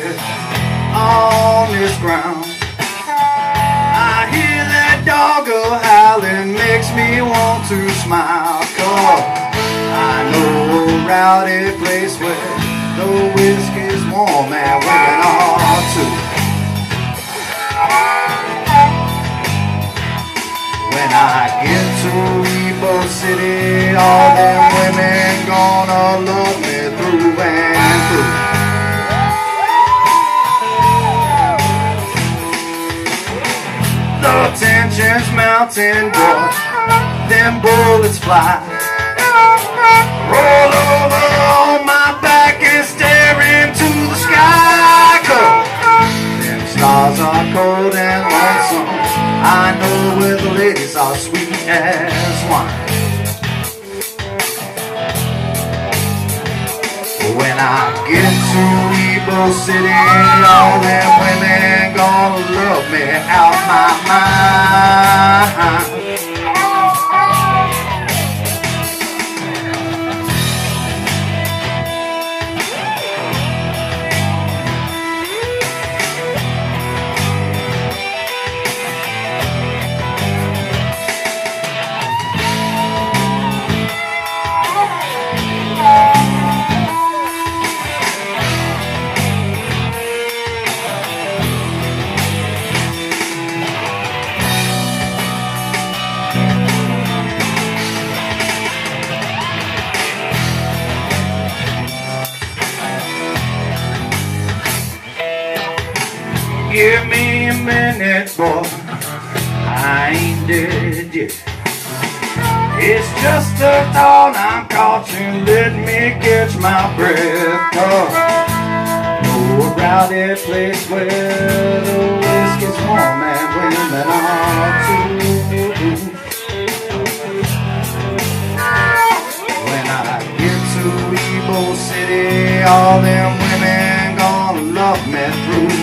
here on this ground. I hear that dog howling, makes me want to smile. 'Cause I know a rowdy place where the whiskey's warm and women are too. When I get to Ebo City, all them women gonna love me through and through. The tension's mounting, boy, them bullets fly. Roll over on my back and stare into the sky. 'Cause them stars are cold and lonesome. I know where the ladies are sweet as wine. When I get to Ebo City, all them women gonna love me out my mind. Give me a minute, boy, I ain't dead yet. It's just a thought I'm caught you, let me catch my breath. 'Cause no rowdy place where the whiskey's warm and women are too. When I get to Ebo City, all them women gonna love me through